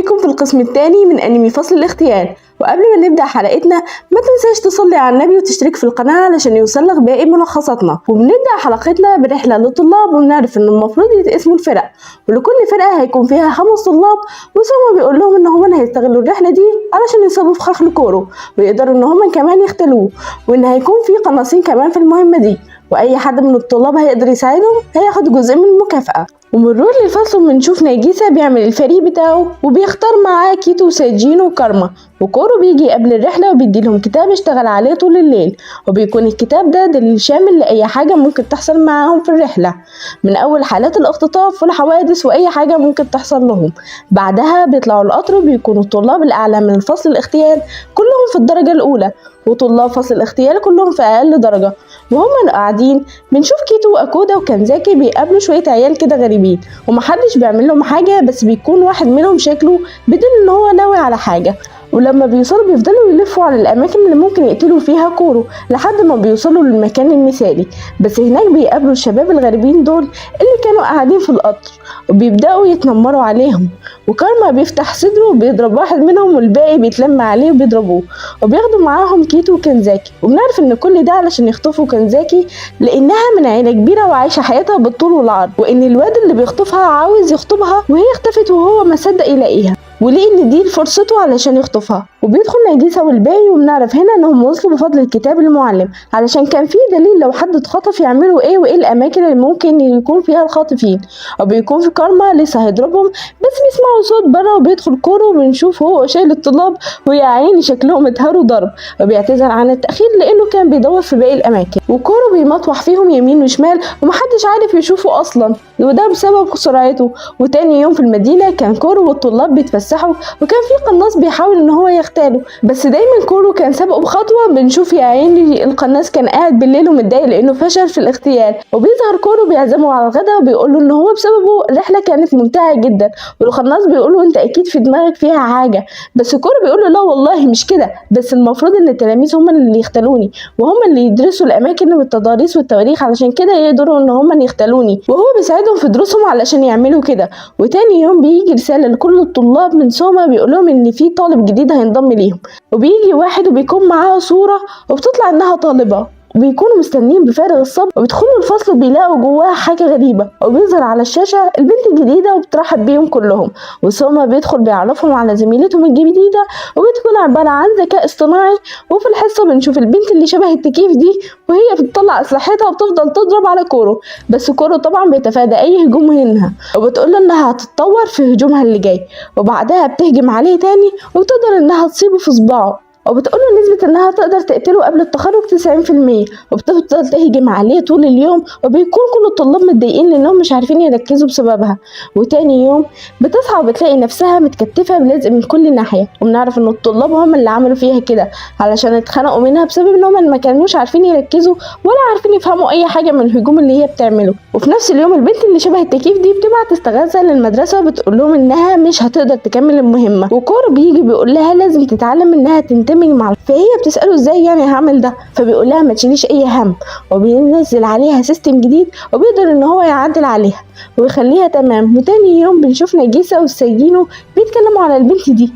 بيكم في القسم الثاني من أنمي فصل الاغتيال. وقبل ما نبدأ حلقتنا ما تنساش تصلي على النبي وتشترك في القناة علشان يوصلك باقي ملخصاتنا. وبنبدأ حلقتنا برحلة للطلاب، وبنعرف ان المفروض يتقسموا الفرق، ولكل فرقة هيكون فيها 5 طلاب، وسوما بيقول لهم ان هم هيستغلوا الرحلة دي علشان يصابوا في خخل كورو ويقدروا ان هم كمان يختلوه، وان هيكون في قناصين كمان في المهمة دي، واي حد من الطلاب هيقدر يساعدهم هياخد جزء من المكافأة. ومرور للفصل بنشوف ناجيسا بيعمل الفريق بتاعه وبيختار معاه كيتو وساجين وكارما، وكورو بيجي قبل الرحلة وبيديلهم كتاب اشتغل عليه طول الليل، وبيكون الكتاب ده دليل شامل لأي حاجة ممكن تحصل معاهم في الرحلة، من أول حالات الاختطاف والحوادث وأي حاجة ممكن تحصل لهم. بعدها بيطلعوا القطر وبيكونوا الطلاب الأعلى من فصل الاغتيال كلهم في الدرجة الأولى، وطلاب فصل الاغتيال كلهم في أقل درجة. وهم قاعدين بنشوف كيتو وأكودا وكنزاكي بيقابلوا شوية عيال كده غريبين، ومحدش بيعمل لهم حاجة، بس بيكون واحد منهم شكله بدون ان هو ناوي على حاجة. ولما بيوصلوا بيفضلوا يلفوا على الأماكن اللي ممكن يقتلوا فيها كورو لحد ما بيوصلوا للمكان المثالي، بس هناك بيقابلوا الشباب الغريبين دول اللي كانوا قاعدين في القطر وبيبدأوا يتنمروا عليهم، وكارما بيفتح صدره وبيضرب واحد منهم والباقي بيتلم عليه وبيضربوه، وبياخدوا معاهم كيتو وكنزاكي. وبنعرف ان كل ده علشان يخطفوا كنزاكي لانها من عيلة كبيرة وعايشة حياتها بالطول والعرض، وان الواد اللي بيخطفها عاوز يخطبها وهي اختفت وهو ما صدق يلاقيها، وليه ان دي فرصته علشان يخطفها. وبيدخل ناجيسا والباقي، وبنعرف هنا انهم وصلوا بفضل الكتاب المعلم، علشان كان فيه دليل لو حد اتخطف يعملوا ايه وايه الاماكن اللي ممكن يكون فيها الخاطفين. وبيكون في كارما لسه هيضربهم، بس بيسمعوا صوت بره وبيدخل كورو وبنشوف هو شايل الطلاب ويا عيني شكلهم اتهروا ضرب، وبيعتذر عن التاخير لانه كان بيدور في باقي الاماكن، وكورو بيمطوح فيهم يمين وشمال ومحدش عارف يشوفه اصلا، وده بسبب سرعته. وتاني يوم في المدينه كان كورو والطلاب بيتفسحوا، وكان في قناص بيحاول ان هو يغتاله، بس دايما كورو كان سابقه بخطوه. بنشوف يا عيني القناص كان قاعد بالليل ومتضايق لانه فشل في الاغتيال، وبيظهر كورو بيعزمه على الغداء وبيقول له ان هو بسببه الرحله كانت ممتعه جدا، والقناص بيقول له انت اكيد في دماغك فيها حاجه، بس كورو بيقول له لا والله مش كده، بس المفروض ان التلاميذ هم اللي يختلوني وهم اللي يدرسوا الاماكن والتضاريس والتواريخ علشان كده يقدروا ان هم يختلوني، وهو بيساعدهم في دروسهم علشان يعملوا كده. وتاني يوم بيجي رساله لكل الطلاب من سوما بيقول لهم ان في طالب جديد هينضم ليهم، وبيجي واحد وبيكون معاه صوره وبتطلع انها طالبه، وبيكونوا مستنيين بفارغ الصبر، وبيدخلوا الفصل وبيلاقوا جواها حاجه غريبه، وبيظهر على الشاشه البنت الجديده وبترحب بيهم كلهم، وسوما بيدخل بيعرفهم على زميلتهم الجديده، وبتكون عباره عن ذكاء اصطناعي. وفي الحصه بنشوف البنت اللي شبه التكييف دي وهي بتطلع اسلحتها وبتفضل تضرب على كورو، بس كورو طبعا بيتفادى اي هجوم منها، وبتقول له انها هتتطور في هجومها اللي جاي، وبعدها بتهجم عليه تاني وبتقدر انها تصيبه في صباعه، وبتقوله نسبة انها تقدر تقتله قبل التخرج 90%، وبتفضل تهجم عليه طول اليوم، وبيكون كل الطلاب متضايقين لانهم مش عارفين يركزوا بسببها. وتاني يوم بتصحى وبتلاقي نفسها متكتفة بلزق من كل ناحية، وبنعرف ان الطلاب هم اللي عملوا فيها كده علشان اتخنقوا منها بسبب انهم ما كانوش عارفين يركزوا ولا عارفين يفهموا اي حاجة من الهجوم اللي هي بتعمله. وفي نفس اليوم البنت اللي شبه التكييف دي بتبعت استغاثة للمدرسة وبتقول لهم انها مش هتقدر تكمل المهمة، وكورو بيجي بيقول لها لازم تتعلم انها تندمج مع، فهي بتسأله ازاي يعني هعمل ده، فبيقول لها ما تشيليش اي هم، وبينزل عليها سيستم جديد وبيقدر ان هو يعدل عليها ويخليها تمام. وتاني يوم بنشوف ناجيسا والسجينو بيتكلموا على البنت دي،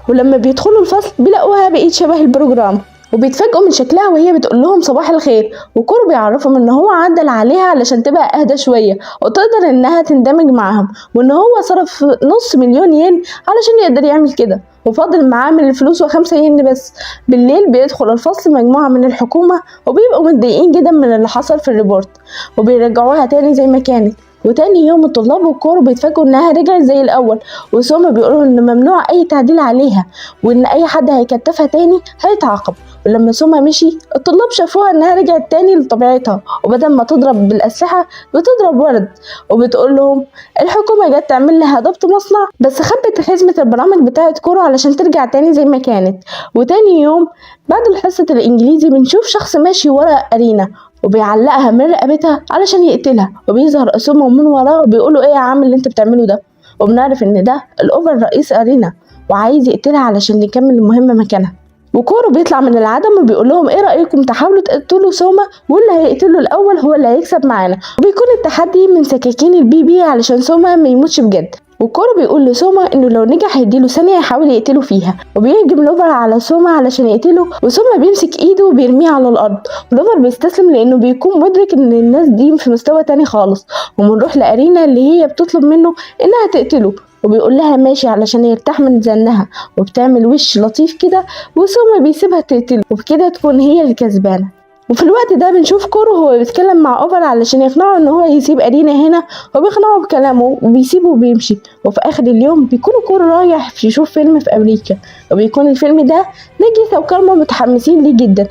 ولما بيدخلوا الفصل بيلاقوها بقيت شبه البروجرام، وبيتفاجئوا من شكلها وهي بتقول لهم صباح الخير، وكورو بيعرفهم ان هو عدل عليها علشان تبقى اهدى شويه وتقدر انها تندمج معاهم، وان هو صرف $500,000 علشان يقدر يعمل كده، وفاضل معاه من الفلوس و5 ين بس. بالليل بيدخل الفصل مجموعة من الحكومة وبيبقوا متضايقين جدا من اللي حصل في الريبورت، وبيرجعوها تاني زي ما كانت. وتاني يوم الطلاب وكورو بيتفاجئوا انها رجعت زي الاول، وسوما بيقولوا ان ممنوع اي تعديل عليها، وان اي حد هيكتفها تاني هيتعاقب. ولما سوما مشي الطلاب شافوها انها رجعت تاني لطبيعتها، وبدل ما تضرب بالاسلحه بتضرب ورد، وبتقول لهم الحكومه جت تعمل لها ضبط مصنع بس خبت خزمه البرامج بتاعت كورو علشان ترجع تاني زي ما كانت. وتاني يوم بعد حصه الانجليزي بنشوف شخص ماشي ورا ارينا وبيعلقها من رقبتها علشان يقتلها، وبيظهر اسومه من وراه وبيقولوا ايه يا عم اللي انت بتعمله ده، وبنعرف ان ده الاوفر رئيس ارينا وعايز يقتلها علشان نكمل المهمه مكانها. وكورو بيطلع من العدم وبيقول لهم ايه رايكم تحاولوا تقتلوا سوما واللي هيقتله الاول هو اللي هيكسب معانا، وبيكون التحدي من سكاكين البي علشان سوما ما يموتش بجد. وكورو بيقول لسوما انه لو نجح هيديله ثانيه يحاول يقتله فيها، وبيهجم لوفر على سوما علشان يقتله، وسوما بيمسك ايده وبيرميه على الارض. لوفر بيستسلم لانه بيكون مدرك ان الناس دي في مستوى تاني خالص. وبنروح لارينا اللي هي بتطلب منه انها تقتله، وبيقول لها ماشي علشان يرتاح من زنها، وبتعمل وش لطيف كده، وسوما بيسيبها تقتله، وبكده تكون هي اللي كسبانه. وفي الوقت ده بنشوف كورو هو بيتكلم مع اوفر علشان يقنعه ان هو يسيب ارينا هنا، وبيقنعه بكلامه وبيسيبه وبيمشي. وفي اخر اليوم بيكون كورو رايح يشوف فيلم في امريكا، وبيكون الفيلم ده ناجيسا وكارما متحمسين ليه جدا،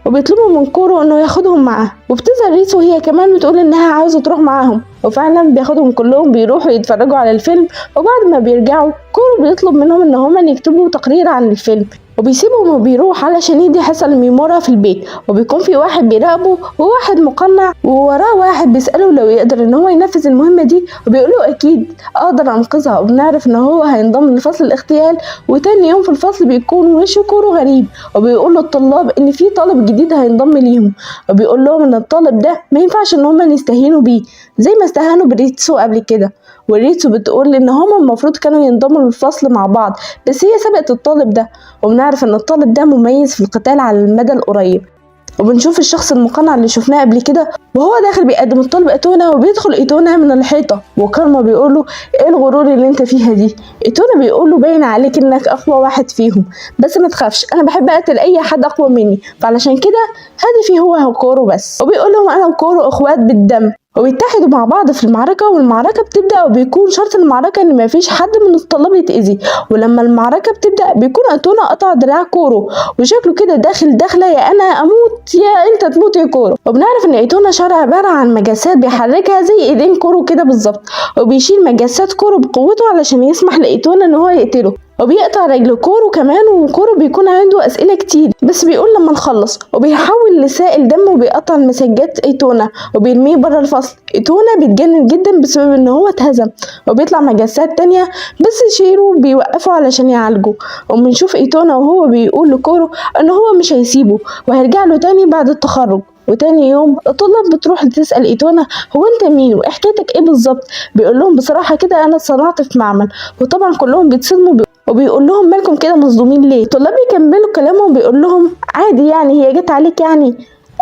وبيطلبوا من كورو انه ياخدهم معاه. وبتظهر ريسو هي كمان بتقول انها عاوزه تروح معاهم، وفعلا بياخدهم كلهم بيروحوا يتفرجوا على الفيلم. وبعد ما بيرجعوا كورو بيطلب منهم ان هما يكتبوا تقرير عن الفيلم، وبيسيبهم وبيروح علشان يدي حصة لميمورا في البيت. وبيكون في واحد بيراقبه وواحد مقنع، ووراه واحد بيسأله لو يقدر ان هو ينفذ المهمة دي، وبيقوله اكيد اقدر انقذها. وبنعرف ان هو هينضم لفصل الاغتيال. وتاني يوم في الفصل بيكون وش كورو غريب، وبيقول للطلاب ان في طالب جديد هينضم ليهم، وبيقول لهم ان الطالب ده ما ينفعش ان هم يستهينوا بيه زي ما استهانوا بريتسو قبل كده. وريتسو بتقول ان هما المفروض كانوا ينضموا للفصل مع بعض، بس هي سبقت الطالب ده. وبنعرف ان الطالب ده مميز في القتال على المدى القريب. وبنشوف الشخص المقنع اللي شفناه قبل كده وهو داخل بيقدم الطالب ايتونا، وبيدخل ايتونا من الحيطه. وكارما بيقوله ايه الغرور اللي انت فيها دي؟ ايتونا بيقوله باين عليك انك اقوى واحد فيهم، بس ما تخافش انا بحب اقتل اي حد اقوى مني، فعلشان كده هدفي هو كورو بس. وبيقول لهم انا وكورو اخوات بالدم، وبيتحدوا مع بعض في المعركة. والمعركة بتبدأ، وبيكون شرط المعركة ان مفيش حد من الطلاب يتأذي. ولما المعركة بتبدأ بيكون ايتونا قطع دراع كورو، وشكله كده داخل داخلة يا انا اموت يا انت تموت يا كورو. وبنعرف ان ايتونا شرع عبارة عن مجسات بيحركها زي ايدين كورو كده بالظبط، وبيشيل مجسات كورو بقوته علشان يسمح لايتونا ان هو يقتله. وبيقطع رجل كورو كمان. وكورو بيكون عنده اسئله كتير بس بيقول لما نخلص، وبيحول لسائل دم وبيقطع المسجات ايتونا وبيرميه بره الفصل. ايتونا بيتجنن جدا بسبب ان هو اتهزم، وبيطلع مجسات تانية بس شيرو بيوقفه علشان يعالجه. وبنشوف ايتونا وهو بيقول لكورو ان هو مش هيسيبه وهيرجع له تاني بعد التخرج. وتاني يوم الطلاب بتروح تسأل ايتونا هو انت مين وحكايتك ايه بالظبط؟ بيقول لهم بصراحة كده انا اتصنعت في معمل. وطبعا كلهم بيتصدموا وبيقول لهم مالكم كده مصدومين ليه؟ الطلاب بيكملوا كلامهم بيقول لهم عادي يعني هي جت عليك يعني،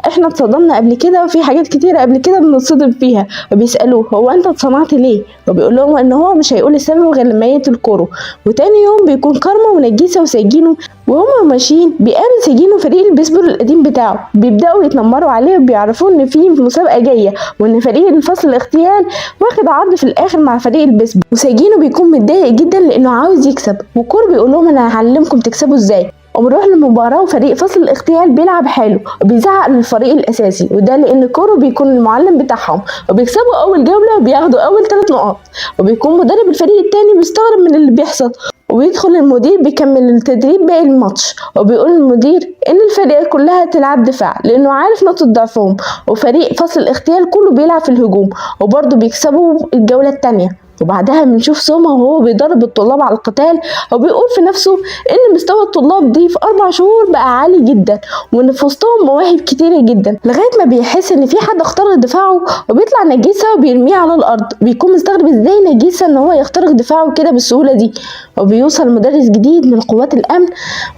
احنا اتصدمنا قبل كده وفي حاجات كتيرة قبل كده بنتصدم فيها. وبيسألوه هو انت اتصنعت ليه؟ وبيقول لهم ان هو مش هيقول السبب غير لما يقتل كورو. وتاني يوم بيكون كارما ونجيسة وساجينو وهما ماشيين بيقابل ساجينو فريق البيسبول القديم بتاعه، بيبدأوا يتنمروا عليه وبيعرفوا ان في مسابقة جاية وان فريق الفصل الاغتيال واخد عرض في الاخر مع فريق البيسبول. وساجينو بيكون متضايق جدا لانه عاوز يكسب، وكورو بيقول لهم انا هعلمكم تكسبوا ازاي. وبنروح للمباراة وفريق فصل الاغتيال بيلعب حلو وبيزعق للفريق الأساسي، وده لأن كورو بيكون المعلم بتاعهم، وبيكسبوا أول جولة وبياخدوا أول 3 نقاط. وبيكون مدرب الفريق التاني بيستغرب من اللي بيحصل، وبيدخل المدير بيكمل التدريب باقي الماتش، وبيقول المدير ان الفريق كلها تلعب دفاع لانه عارف نقطة ضعفهم، وفريق فصل الاغتيال كله بيلعب في الهجوم، وبرضه بيكسبوا الجولة التانية. وبعدها بنشوف سوما وهو بيدرب الطلاب على القتال، وبيقول في نفسه ان مستوى الطلاب دي في 4 شهور بقى عالي جدا، وان في وسطهم مواهب كتيرة جدا، لغاية ما بيحس ان في حد اخترق دفاعه وبيطلع نجيسة وبيرميه على الارض. بيكون مستغرب ازاي نجيسة ان هو يخترق دفاعه كده بالسهولة دي. وبيوصل مدرس جديد من قوات الامن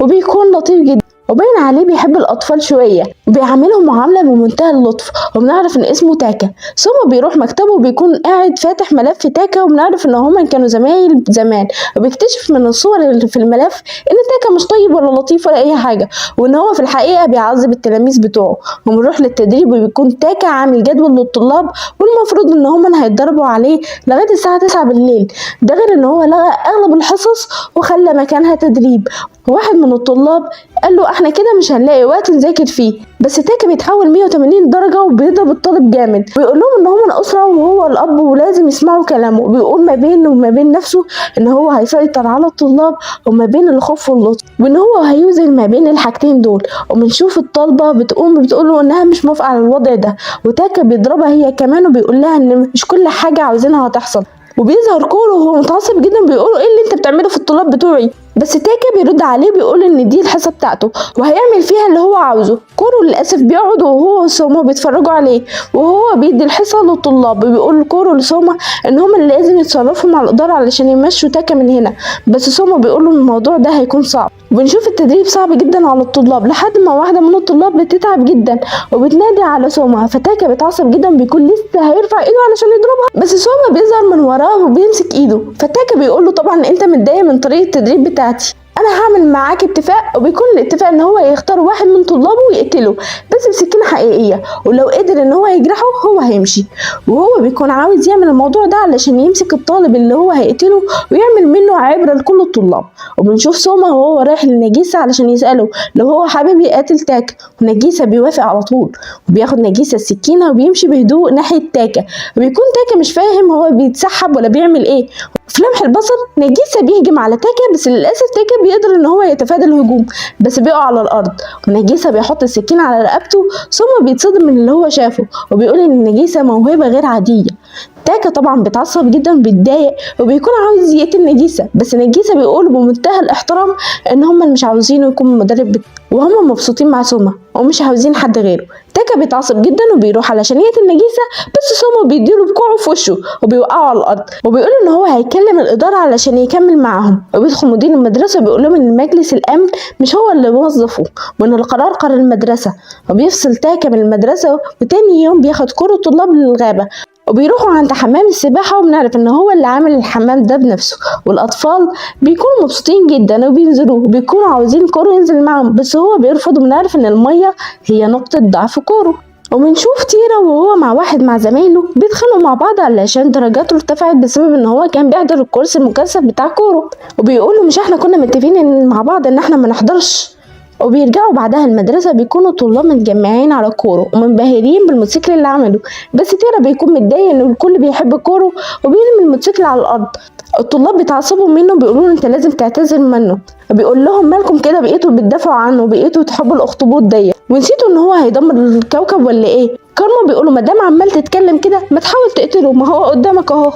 وبيكون لطيف جدا، وباين عليه بيحب الاطفال شويه وبيعاملهم معامله بمنتهى اللطف. وبنعرف ان اسمه تاكا. ثم بيروح مكتبه وبيكون قاعد فاتح ملف تاكا، وبنعرف ان هما كانوا زمايل زمان، وبيكتشف من الصور اللي في الملف ان تاكا مش طيب ولا لطيف ولا اي حاجه، وان هو في الحقيقه بيعذب التلاميذ بتوعه. وبنروح للتدريب وبيكون تاكا عامل جدول للطلاب والمفروض ان هما هيتدربوا عليه لغايه الساعه 9 بالليل، ده غير ان هو لغى اغلب الحصص وخلى مكانها تدريب. واحد من الطلاب قال له احنا كده مش هنلاقي وقت نذاكر فيه، بس تاكا بيتحول 180 درجة وبيضرب الطالب جامد، ويقول لهم ان هم من أسرة وهو الأب ولازم يسمعوا كلامه. وبيقول ما بينه وما بين نفسه ان هو هيسيطر على الطلاب، وما بين الخوف واللطف، وان هو هيوزن ما بين الحاجتين دول. وبنشوف الطالبة بتقول له انها مش موافقة على الوضع ده، وتاكا بيضربها هي كمان وبيقول لها ان مش كل حاجة عاوزينها هتحصل. وبيظهر كورو وهو متعصب جدا بيقول ايه اللي انت بتعمله في الطلاب بتوعي؟ بس تاكا بيرد عليه بيقول ان دي الحصه بتاعته وهيعمل فيها اللي هو عاوزه. كورو للاسف بيقعد وهو وسوما بيتفرجوا عليه وهو بيدي الحصه للطلاب، بيقول كورو لسوما ان هم اللي لازم يتصرفوا مع الاداره علشان يمشوا تاكا من هنا، بس سوما بيقول له الموضوع ده هيكون صعب. بنشوف التدريب صعب جدا على الطلاب لحد ما واحده من الطلاب بتتعب جدا وبتنادي على سوما، فتاكا بيتعصب جدا بيكون لسه هيرفع ايده علشان يضربها، بس سوما بيظهر من وراه وبيمسك ايده. فتاكا بيقول له طبعا انت متضايق من طريقه التدريب بتاعتي، انا هعمل معاك اتفاق، وبيكون الاتفاق ان هو يختار واحد من طلابه ويقتله بس بسكينه حقيقيه، ولو قدر ان هو يجرحه هو هيمشي. وهو بيكون عاوز يعمل الموضوع ده علشان يمسك الطالب اللي هو هيقتله ويعمل منه عبره لكل الطلاب. وبنشوف سوما وهو رايح لنجيسة علشان يساله لو هو حابب يقاتل تاكا، ونجيسة بيوافق على طول وبياخد نجيسة السكينه وبيمشي بهدوء ناحيه تاكا، وبيكون تاكا مش فاهم هو بيتسحب ولا بيعمل ايه. في لمح البصر نجيسة بيهجم على تاكا، بس للاسف تاكا بيقدر ان هو يتفادى الهجوم بس بيقع على الارض، ونجيسة بيحط السكين على رقبته. ثم بيتصدم من اللي هو شافه وبيقول ان نجيسة موهبة غير عادية. تاكا طبعا بيتعصب جدا وبيتضايق وبيكون عاوز يقتل نجيسة، بس نجيسة بيقول بمنتهى الاحترام ان هم مش عاوزينه يكون مدرب وهم مبسوطين مع سوما ومش عاوزين حد غيره. تاكا بيتعصب جدا وبيروح علشان يقتل نجيسة، بس سوما بيديله بكوعه في وشه وبيوقعه على الارض، وبيقول ان هو هيكلم الاداره علشان يكمل معاهم. وبيدخل مدير المدرسه وبيقول لهم ان مجلس الامن مش هو اللي وظفه وان القرار قرار المدرسه، وبيفصل تاكا من المدرسه. وتاني يوم بياخد كل الطلاب للغابه وبيروحوا عند حمام السباحة، وبنعرف ان هو اللي عامل الحمام ده بنفسه، والاطفال بيكونوا مبسوطين جدا وبينزلوا وبيكونوا عاوزين كورو ينزل معاهم، بس هو بيرفض. وبنعرف ان المية هي نقطة ضعف كورو. وبنشوف تيرا وهو مع زمايله بيتخانقوا مع بعض علشان درجاته ارتفعت بسبب ان هو كان بيحضر الكورس المكثف بتاع كورو، وبيقولوا مش احنا كنا متفقين مع بعض ان احنا ما نحضرش. وبيرجعوا بعدها المدرسة بيكونوا الطلاب متجمعين على كورو ومنبهرين بالموتوسيكل اللي عمله، بس تيرا بيكون متضايق ان الكل بيحب كورو وبيرمي الموتوسيكل على الارض. الطلاب بيتعصبوا منه بيقولوا له انت لازم تعتذر منه، وبيقول لهم مالكم كده بقيتوا بتدافعوا عنه وبقيتوا تحبوا الاخطبوط دي ونسيتوا ان هو هيدمر الكوكب ولا ايه؟ كارما بيقولوا ما دام عمال تتكلم كده ما تحاول تقتله، ما هو قدامك اهو.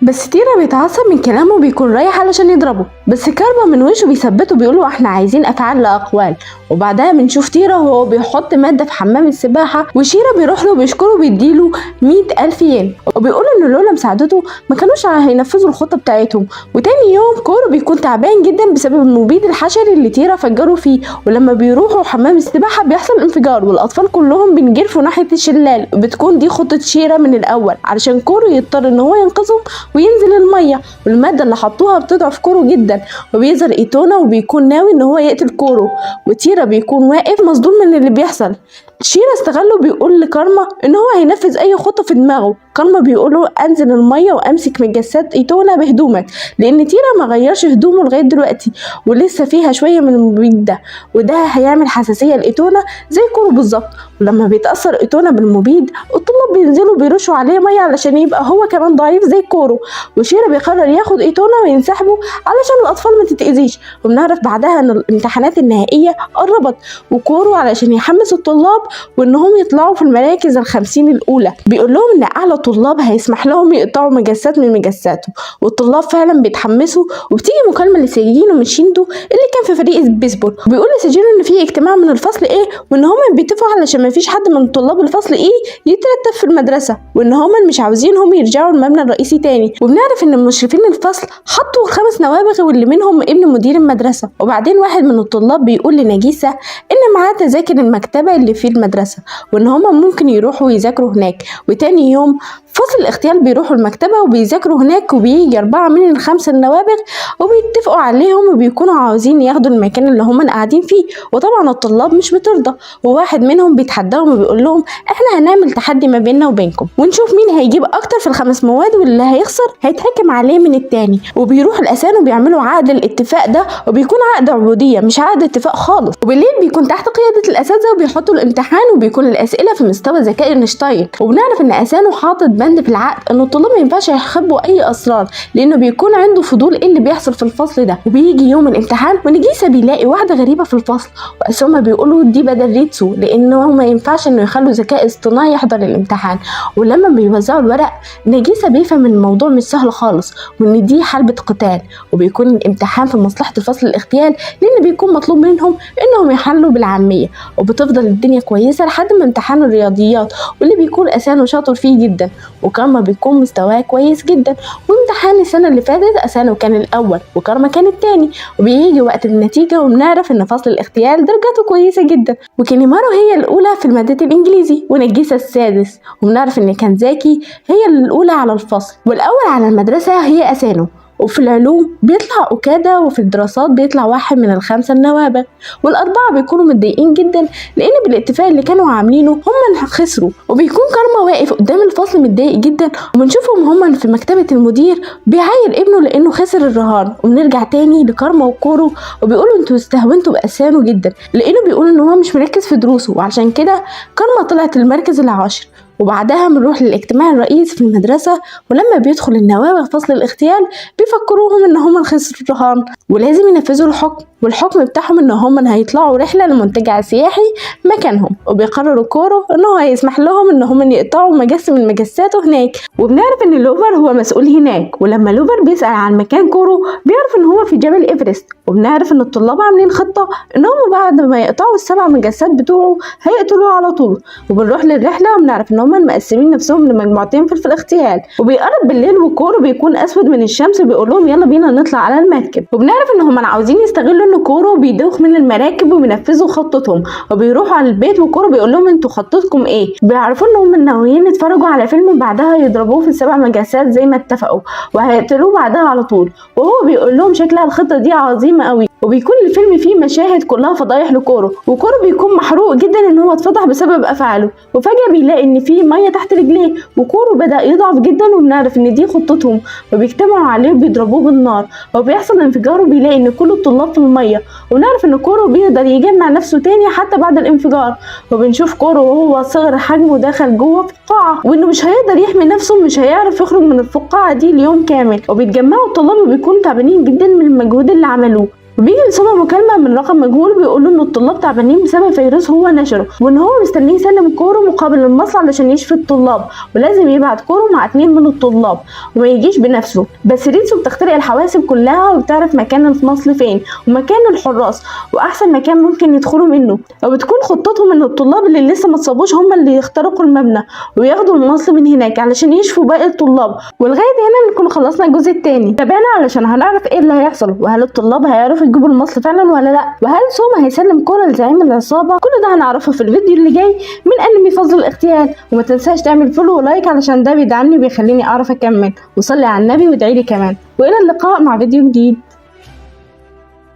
بس تيرا بيتعصب من كلامه بيكون رايح علشان يضربه، بس كارما من وشه بيثبته بيقولوا احنا عايزين افعال لا اقوال. وبعدها بنشوف تيرا وهو بيحط ماده في حمام السباحه، وشيرا بيروح له وبيشكره وبيديله 100,000 ين، وبيقول انه لولا مساعدته ما كانوش هينفذوا الخطه بتاعتهم. وتاني يوم كورو بيكون تعبان جدا بسبب المبيد الحشري اللي تيرا فجروا فيه، ولما بيروحوا حمام السباحه بيحصل انفجار والاطفال كلهم بينجرفوا ناحيه الشلال، وبتكون دي خطه شيرا من الاول علشان كورو يضطر ان هو ينقذهم وينزل الميه، والماده اللي حطوها بتضعف كورو جدا. وبيظهر ايتونا وبيكون ناوي ان هو يقتل كورو، وتيرا بيكون واقف مصدوم من اللي بيحصل. شيرا استغله بيقول لكارما ان هو هينفذ اي خطه في دماغه. كارما بيقوله انزل الميه وامسك مجسات ايتونا بهدومك، لان تيرا ما غيرش هدومه لغايه دلوقتي ولسه فيها شويه من المبيد ده، وده هيعمل حساسيه لايتونا زي كورو بالظبط. ولما بيتاثر ايتونا بالمبيد الطلاب بينزلوا بيرشوا عليه ميه علشان يبقى هو كمان ضعيف زي كورو، وشيرا بيقرر ياخد ايتونا وينسحبه علشان الاطفال ما تتاذيش. وبنعرف بعدها ان الامتحانات النهائيه قربت، وكورو علشان يحمس الطلاب وانهم يطلعوا في المراكز ال50 الاولى بيقول لهم ان اعلى طلاب هيسمح لهم يقطعوا مجسات من مجساته، والطلاب فعلا بيتحمسوا. وبتيجي مكالمه لسيجين ومشيندو اللي كان في فريق البيسبول، بيقول لسيجين ان في اجتماع من الفصل ايه، وان هم بيتفقوا علشان ما فيش حد من طلاب الفصل ايه يترتب في المدرسه، وان هم مش عاوزينهم يرجعوا المبنى الرئيسي تاني. وبنعرف ان مشرفين الفصل حطوا 5 نوابغ واللي منهم ابن مدير المدرسه. وبعدين واحد من الطلاب بيقول لنجيسة ان معاه تذاكر المكتبه اللي في المدرسه وان هم ممكن يروحوا يذاكروا هناك. وتاني يوم فصل الاغتيال بيروحوا المكتبة وبيذاكروا هناك، وبيجي 4 من ال5 النوابغ وبيتفقوا عليهم وبيكونوا عاوزين ياخدوا المكان اللي هم قاعدين فيه. وطبعا الطلاب مش بترضى، وواحد منهم بيتحداهم وبيقول لهم احنا هنعمل تحدي ما بيننا وبينكم ونشوف مين هيجيب اكتر في ال5 مواد، واللي هيخسر هيتحكم عليه من التاني. وبيروحوا الاسان وبيعملوا عقد الاتفاق ده، وبيكون عقد عبودية مش عقد اتفاق خالص. وبالليل بيكون تحت قيادة الاساتذة وبيحطوا الامتحان الامتحان وبيكون الاسئله في مستوى ذكاء اينشتاين. وبنعرف ان اسانو حاطط بند في العقد ان الطلاب ما ينفعش يخبوا اي اسرار، لانه بيكون عنده فضول ايه اللي بيحصل في الفصل ده. وبيجي يوم الامتحان ونجيسا بيلاقي واحده غريبه في الفصل، واسوما بيقولوا دي بدل ريتسو لانه ما ينفعش انه يخلوا ذكاء اصطناعي يحضر الامتحان. ولما بيوزعوا الورق نجيسا بيفهم ان الموضوع مش سهل خالص، وان دي حلبة قتال، وبيكون الامتحان في مصلحه الفصل الاغتيال لان بيكون مطلوب منهم انهم يحلوا بالعاميه. وبتفضل الدنيا كويسه لحد ما امتحان الرياضيات واللي بيكون اسانو شاطر فيه جدا، وكارما بيكون مستواه كويس جدا. وامتحان السنه اللي فاتت اسانو كان الاول وكارما كان التاني. وبيجي وقت النتيجه وبنعرف ان فصل الاغتيال درجاته كويسه جدا، وكينيمارو هي الاولى في الماده الانجليزي ونجيسا السادس. وبنعرف ان كانزاكي هي الاولى على الفصل، والاول على المدرسه هي اسانو. وفي العلوم بيطلع أوكادا، وفي الدراسات بيطلع واحد من الخمسة النوابغ. والأربعة بيكونوا متضايقين جدا لأن بالاتفاق اللي كانوا عاملينه هم خسروا. وبيكون كارما واقف قدام الفصل متضايق جدا، وبنشوفهم هم في مكتبة المدير بيعاير ابنه لأنه خسر الرهان. وبنرجع تاني لكارما وكورو وبيقولوا انتوا استهونتوا بأسانو جدا، لأنه بيقول ان هو مش مركز في دروسه، وعشان كده كارما طلعت المركز العاشر. وبعدها بنروح للاجتماع الرئيسي في المدرسة، ولما بيدخل النوابغ فصل الاغتيال بيفكروهم ان هم خسروا الرهان ولازم ينفذوا الحكم، والحكم بتاعهم ان هم هيطلعوا رحلة لمنتجع سياحي مكانهم. وبيقرروا كورو انه هيسمح لهم ان هم يقطعوا مجسم من مجساته هناك. وبنعرف ان لوفر هو مسؤول هناك، ولما لوفر بيسأل عن مكان كورو بيعرف ان هو في جبل ايفرست. وبنعرف ان الطلاب عاملين خطة ان هم بعد ما يقطعوا السبع مجسات بتوعه هيقتلوه على طول. وبنروح للرحلة وبنعرف ان هم مقسمين نفسهم لمجموعتين في الاغتيال. وبيقرب بالليل وكورو بيكون اسود من الشمس بيقول لهم يلا بينا نطلع على المركب. وبنعرف ان هم عاوزين يستغلوا ان كورو بيدوخ من المراكب وبينفذوا خطتهم. وبيروحوا على البيت وكورو بيقول لهم انتوا خطتكم ايه. بيعرفوا ان هم ناويين يتفرجوا على فيلم وبعدها يضربوه في السبع مجسات زي ما اتفقوا، وهيقتلوه بعدها على طول. وهو بيقول لهم شكلها الخطه دي عظيمه قوي. وبيكون الفيلم فيه مشاهد كلها فضايح لكورو، وكورو بيكون محروق جدا ان هو اتفضح بسبب افعاله. وفجاه بيلاقي ان في ميه تحت رجليه، وكورو بدا يضعف جدا. وبنعرف ان دي خطتهم، وبيجتمعوا عليه وبيضربوه بالنار، وبيحصل انفجار وبيلاقي ان كل الطلاب في الميه. ونعرف ان كورو بيقدر يجمع نفسه تاني حتى بعد الانفجار. وبنشوف كورو وهو صغر حجمه دخل جوه فقاعه، وانه مش هيقدر يحمي نفسه، مش هيعرف يخرج من الفقاعه دي اليوم كامل. وبيتجمعوا الطلاب وبيكونوا تعبانين جدا من المجهود اللي عملوه. وبيجي لسما مكالمة من رقم مجهول بيقولوا ان الطلاب تعبانين بسبب فيروس هو نشره، وان هو مستنيه يسلم كورو مقابل المصل علشان يشفي الطلاب، ولازم يبعت كورو مع 2 من الطلاب وما يجيش بنفسه. بس ريتسو بتخترق الحواسب كلها وبتعرف مكان المصل فين ومكان الحراس واحسن مكان ممكن يدخلوا منه. وبتكون خطتهم ان الطلاب اللي لسه ما اتصابوش هم اللي يخترقوا المبنى وياخدوا المصل من هناك علشان يشفوا باقي الطلاب. ولغايه هنا نكون خلصنا الجزء الثاني. تابعنا علشان هنعرف ايه اللي هيحصل، وهل الطلاب هيعرفوا يجيبوا المصل فعلا ولا لا، وهل سوما هيسلم كورو لزعيم العصابه. كل ده هنعرفه في الفيديو اللي جاي من انمي فصل الاغتيال. وما تنساش تعمل فولو ولايك علشان ده بيدعمني وبيخليني اعرف اكمل. وصلي على النبي وادعيلي كمان. والى اللقاء مع فيديو جديد.